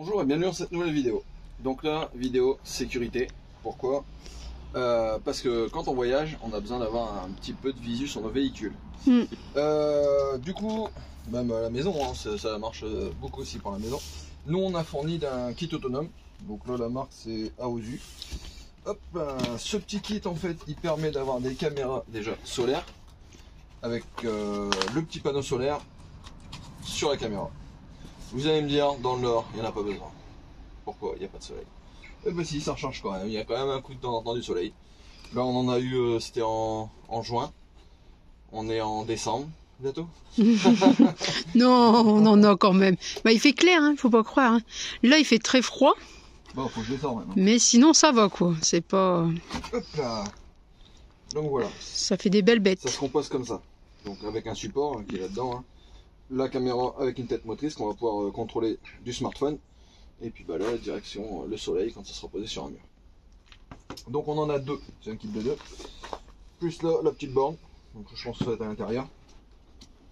Bonjour et bienvenue dans cette nouvelle vidéo. Donc là, vidéo sécurité. Pourquoi? Parce que quand on voyage, on a besoin d'avoir un petit peu de visu sur nos véhicules. Du coup, même à la maison, hein, ça marche beaucoup aussi pour la maison. Nous, on a fourni d'un kit autonome. Donc là, la marque c'est Aosu. Hop, ce petit kit en fait, il permet d'avoir des caméras déjà solaires avec le petit panneau solaire sur la caméra. Vous allez me dire, dans le nord, il n'y en a pas besoin. Pourquoi? Il n'y a pas de soleil. Eh ben si, ça recharge quand même. Il y a quand même un coup de temps en temps du soleil. Là, on en a eu, c'était en juin. On est en décembre, bientôt. Non, on en a quand même. Bah, il fait clair, hein, faut pas croire. Hein. Là, il fait très froid. Bon, faut que je descende maintenant. Mais sinon, ça va, quoi. C'est pas... Hop là. Donc voilà. Ça fait des belles bêtes. Ça se compose comme ça. Donc avec un support qui est là-dedans. Hein. La caméra avec une tête motrice qu'on va pouvoir contrôler du smartphone. Et puis bah là, la direction, le soleil quand ça sera posé sur un mur. Donc on en a deux, c'est un kit de deux. Plus là, la petite borne. Donc je pense que ça va être à l'intérieur.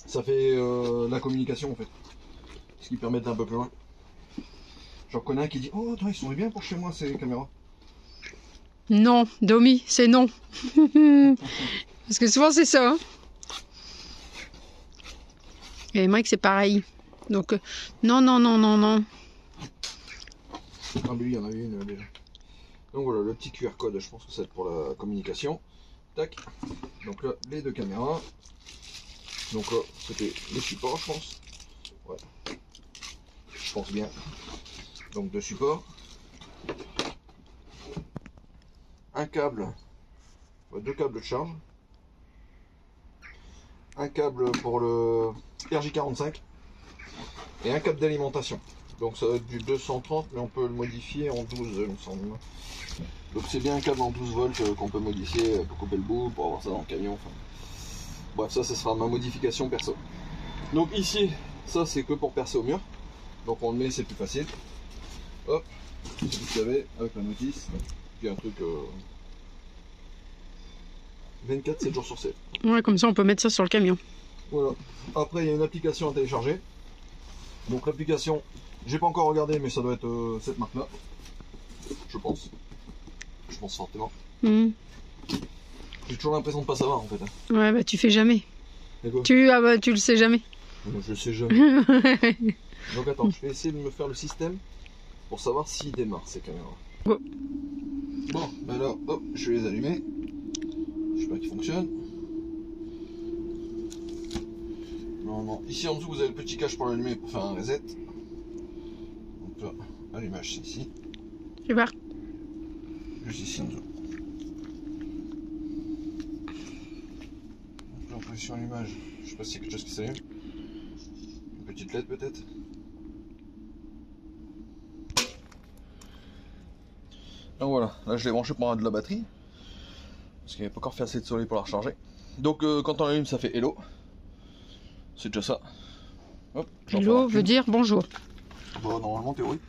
Ça fait la communication en fait. Ce qui permet d'être un peu plus loin. J'en connais un qui dit « Oh, attends, ils sont bien pour chez moi ces caméras. » Non, Domi, c'est non. Parce que souvent, c'est ça. Hein. Et Mike, c'est pareil. Donc, non, non, non, non, non. Ah, lui, il y en a une déjà. Donc voilà, le petit QR code, je pense que c'est pour la communication. Tac. Donc là, les deux caméras. Donc là, c'était les supports, je pense. Ouais. Je pense bien. Donc deux supports. Un câble. Deux câbles de charge. Un câble pour le RJ45. Et un câble d'alimentation. Donc ça va être du 230, mais on peut le modifier en 12, il me semble. Donc c'est bien un câble en 12 volts qu'on peut modifier pour couper le bout, pour avoir ça dans le camion. Enfin. Bref, ça sera ma modification perso. Donc ici, ça c'est que pour percer au mur. Donc on le met, c'est plus facile. Hop, c'est tout ce qu'il y avait avec la notice. Puis un truc 24, 7 jours sur 7. Ouais, comme ça, on peut mettre ça sur le camion. Voilà. Après, il y a une application à télécharger. Donc l'application, j'ai pas encore regardé, mais ça doit être cette marque-là. Je pense. Je pense fortement. J'ai toujours l'impression de pas savoir en fait. Ouais, bah tu fais jamais. Quoi tu le sais jamais. Je sais jamais. Donc attends, je vais essayer de me faire le système pour savoir s'il démarre ces caméras. Go. Bon, alors, hop, je vais les allumer. J'espère qu'ils fonctionnent. Normalement, ici en dessous vous avez le petit cache pour l'allumer pour faire un reset. Donc là, allumage c'est ici. Tu vois. Juste ici en dessous. Donc là en position allumage, je sais pas s'il y a quelque chose qui s'allume. Une petite LED peut-être. Donc voilà, là je l'ai branché pour avoir de la batterie. Parce qu'il n'y a pas encore fait assez de soleil pour la recharger. Donc quand on l'allume ça fait hello. C'est déjà ça. Hop, hello veut dire bonjour. Bon, normalement théorie.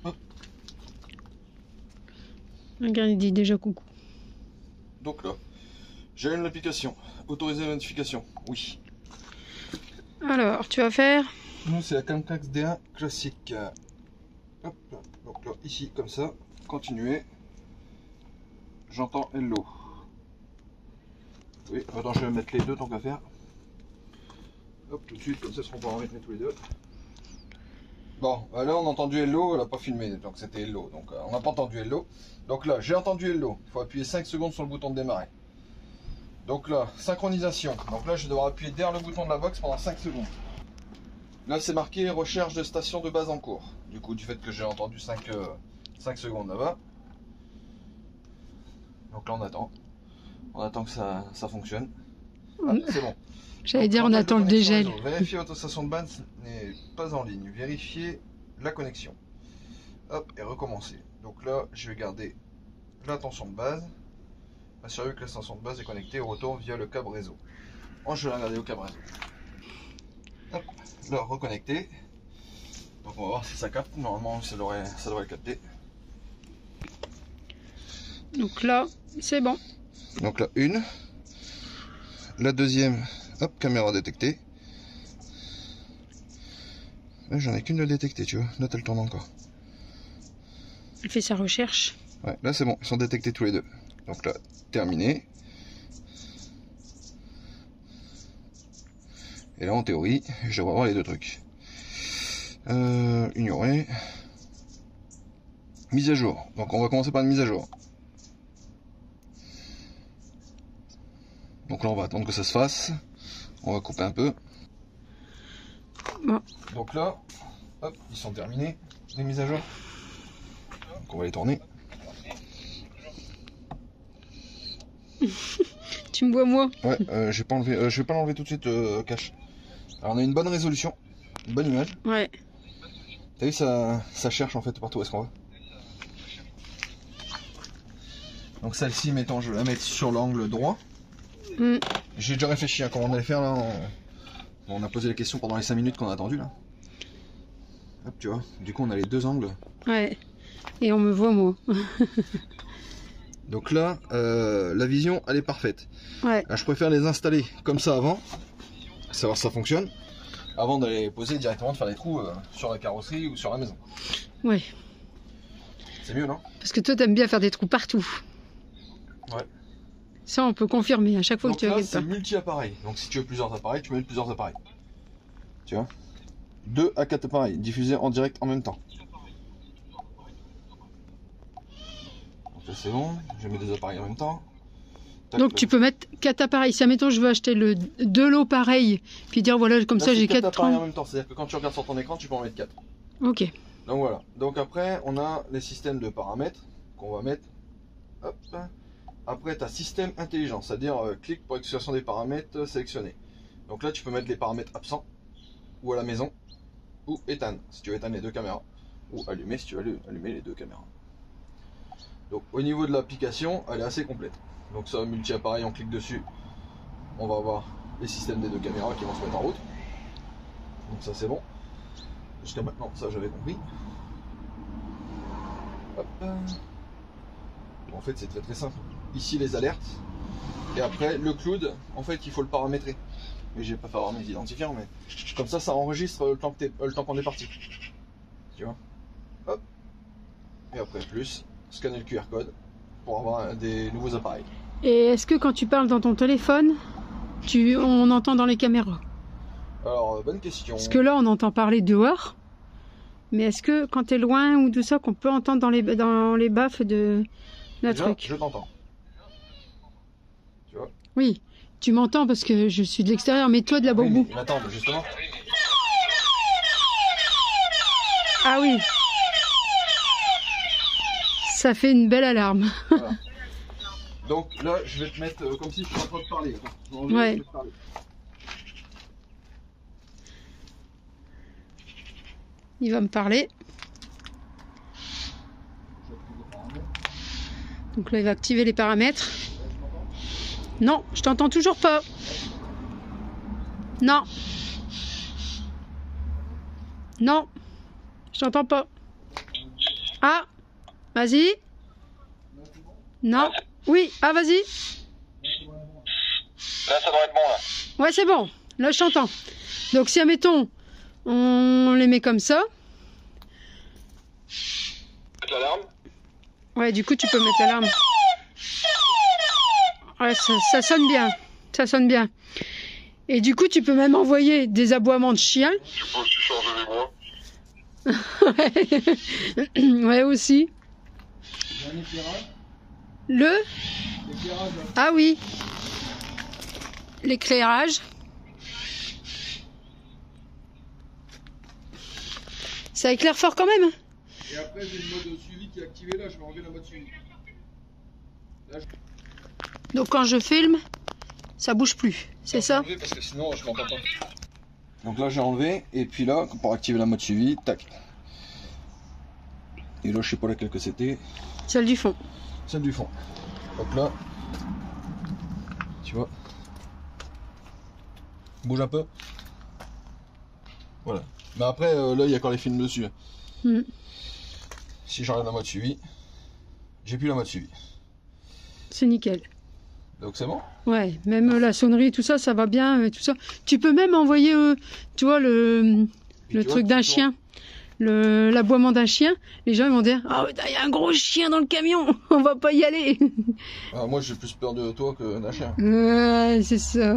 Hop. Regarde, il dit déjà coucou. Donc là, j'allume l'application. Autoriser la notification. Oui. Alors, tu vas faire. Nous c'est la Camtax D1 classique. Hop, donc là, ici comme ça. Continuer. J'entends hello. Oui, attends, je vais mettre les deux tant qu'à faire. Hop, tout de suite, comme ça, on pourra en mettre tous les deux. Bon, là, on a entendu hello, elle n'a pas filmé, donc c'était hello. Donc, on n'a pas entendu hello. Donc là, j'ai entendu hello. Il faut appuyer 5 secondes sur le bouton de démarrer. Donc là, synchronisation. Donc là, je vais devoir appuyer derrière le bouton de la box pendant 5 secondes. Là, c'est marqué recherche de station de base en cours. Du coup, du fait que j'ai entendu 5 secondes là-bas. Donc là, on attend. On attend que ça fonctionne. Ah, c'est bon. J'allais dire, on attend le dégel. Vérifier votre station de base n'est pas en ligne. Vérifier la connexion. Hop, et recommencer. Donc là, je vais garder la tension de base. Assurer que la station de base est connectée au retour via le câble réseau. Moi, je vais la regarder au câble réseau. Hop, là, reconnecter. Donc on va voir si ça capte. Normalement, ça devrait le capter. Donc là, c'est bon. Donc là, une. La deuxième, hop, caméra détectée. Là, j'en ai qu'une de détectée, tu vois. Là, elle tourne encore. Elle fait sa recherche. Ouais, là c'est bon, ils sont détectés tous les deux. Donc là, terminé. Et là, en théorie, je devrais avoir les deux trucs. Ignorer. Mise à jour. Donc on va commencer par une mise à jour. Donc là, on va attendre que ça se fasse. On va couper un peu. Bon. Donc là, hop, ils sont terminés, les mises à jour. Donc on va les tourner. Tu me vois moi? Ouais, je vais pas l'enlever tout de suite, cache. Alors on a une bonne résolution, une bonne image. Ouais. T'as vu, ça cherche en fait partout où est-ce qu'on va. Donc celle-ci, mettons, je vais la mettre sur l'angle droit. J'ai déjà réfléchi à comment on allait faire là. On a posé la question pendant les 5 minutes qu'on a attendu là. Hop, tu vois. Du coup, on a les deux angles. Ouais. Et on me voit moi. Donc là, la vision, elle est parfaite. Ouais. Là, je préfère les installer comme ça avant, savoir si ça fonctionne, avant d'aller les poser directement, de faire des trous sur la carrosserie ou sur la maison. Ouais. C'est mieux, non? Parce que toi, t'aimes bien faire des trous partout. Ouais. Ça, on peut confirmer à chaque fois. Donc que tu là, regardes c'est pas. multi-appareil. Donc si tu veux plusieurs appareils, tu mets plusieurs appareils. Tu vois, 2 à 4 appareils diffusés en direct en même temps. Donc là, c'est bon. Je mets des appareils en même temps. Tac, Donc tu peux mettre 4 appareils. Si admettons je veux acheter deux lots pareils, puis dire voilà comme là, ça j'ai 4 4 appareils en troncs. même temps. C'est-à-dire que quand tu regardes sur ton écran, tu peux en mettre 4. Ok. Donc voilà. Donc après, on a les systèmes de paramètres qu'on va mettre. Hop. Après, tu as système intelligent, c'est-à-dire clic pour l'expression des paramètres sélectionnés. Donc là, tu peux mettre les paramètres absents, ou à la maison, ou éteindre, si tu veux éteindre les deux caméras, ou allumer si tu veux allumer les deux caméras. Donc au niveau de l'application, elle est assez complète. Donc ça, multi-appareil, on clique dessus, on va avoir les systèmes des deux caméras qui vont se mettre en route. Donc ça, c'est bon. Jusqu'à maintenant, ça j'avais compris. Hop. En fait, c'est très très simple. Ici, les alertes. Et après, le cloud, en fait, il faut le paramétrer. Mais je vais pas faire mes identifiants, mais comme ça enregistre le temps qu'on est parti. Tu vois. Hop. Et après, plus, scanner le QR code pour avoir des nouveaux appareils. Et est-ce que quand tu parles dans ton téléphone, on entend dans les caméras? Alors, bonne question. Parce que là, on entend parler dehors. Mais est-ce que quand tu es loin ou tout ça, qu'on peut entendre dans les baffes de notre truc? Je t'entends. Tu vois? Oui, tu m'entends parce que je suis de l'extérieur, mais toi de la boubou. Oui, attends, justement. Ah oui. Ça fait une belle alarme. Voilà. Donc là, je vais te mettre comme si je suis en train de parler. Attends, ouais. Il va me parler. Donc là, il va activer les paramètres. Non, je t'entends toujours pas. Non. Non. Je t'entends pas. Ah. Vas-y. Non. Oui. Ah, vas-y. Là, ça doit être bon, là. Ouais, c'est bon. Là, je t'entends. Donc, si, admettons, on les met comme ça. L'alarme. Ouais, du coup, tu peux mettre l'alarme. Ouais, ça sonne bien. Ça sonne bien. Et du coup, tu peux même envoyer des aboiements de chiens. Tu peux aussi changer les bois. Ouais, aussi. Le Ah oui. L'éclairage. Ça éclaire fort quand même. Et après, j'ai le mode suivi qui est activé là, je vais enlever le mode suivi. Là, Donc quand je filme, ça bouge plus, c'est ça? Parce que sinon, je m'entends pas. Donc là, j'ai enlevé, et puis là, pour activer la mode suivi, tac. Et là, je sais pas laquelle que c'était. Celle du fond. Celle du fond. Donc là, tu vois, bouge un peu. Voilà. Mais après, là, il y a encore les films dessus. Si j'enlève la mode suivi, j'ai plus la mode suivi. C'est nickel. Donc c'est bon? Ouais, même la sonnerie, tout ça, ça va bien, et tout ça. Tu peux même envoyer, tu vois, le le truc d'un chien. L'aboiement d'un chien, les gens ils vont dire ah il y a un gros chien dans le camion, on va pas y aller. Moi j'ai plus peur de toi que d'un chien. C'est ça.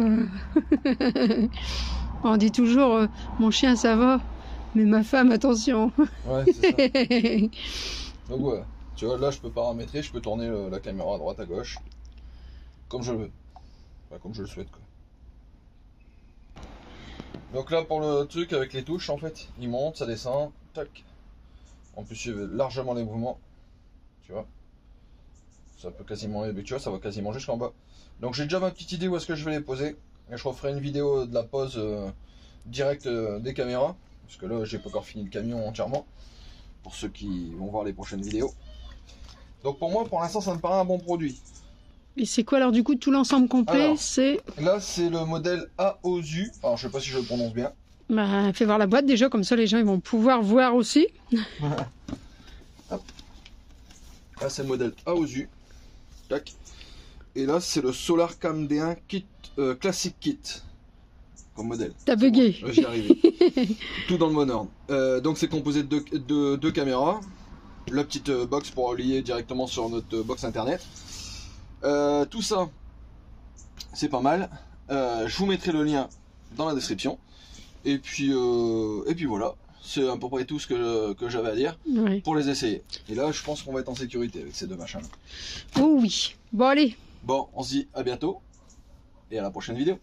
On dit toujours mon chien ça va, mais ma femme attention. Ouais c'est ça. Donc ouais, tu vois là je peux paramétrer, je peux tourner la caméra à droite à gauche comme je veux, enfin, comme je le souhaite quoi. Donc là pour le truc avec les touches en fait, il monte, ça descend. Tac. On peut suivre largement les mouvements. Tu vois. Ça peut quasiment, tu vois, ça va quasiment jusqu'en bas. Donc j'ai déjà ma petite idée où est-ce que je vais les poser. Et je referai une vidéo de la pose directe des caméras. Parce que là j'ai pas encore fini le camion entièrement. Pour ceux qui vont voir les prochaines vidéos. Donc pour moi pour l'instant ça me paraît un bon produit. Et c'est quoi alors du coup tout l'ensemble complet? C'est là c'est le modèle Aosu. Alors je sais pas si je le prononce bien. Bah, fais voir la boîte déjà, comme ça les gens ils vont pouvoir voir aussi. Hop. Là c'est le modèle Aosu. Tac. Et là c'est le Solar Cam D1 Kit Classic Kit comme modèle. T'as bugué. Bon, j'y arrive. Tout dans le bon ordre. Donc c'est composé de deux caméras, la petite box pour relier directement sur notre box internet. Tout ça c'est pas mal. Je vous mettrai le lien dans la description. Et puis voilà, c'est à peu près tout ce que j'avais à dire pour les essayer. Et là, je pense qu'on va être en sécurité avec ces deux machins. Oh oui. Bon allez. Bon, on se dit à bientôt et à la prochaine vidéo.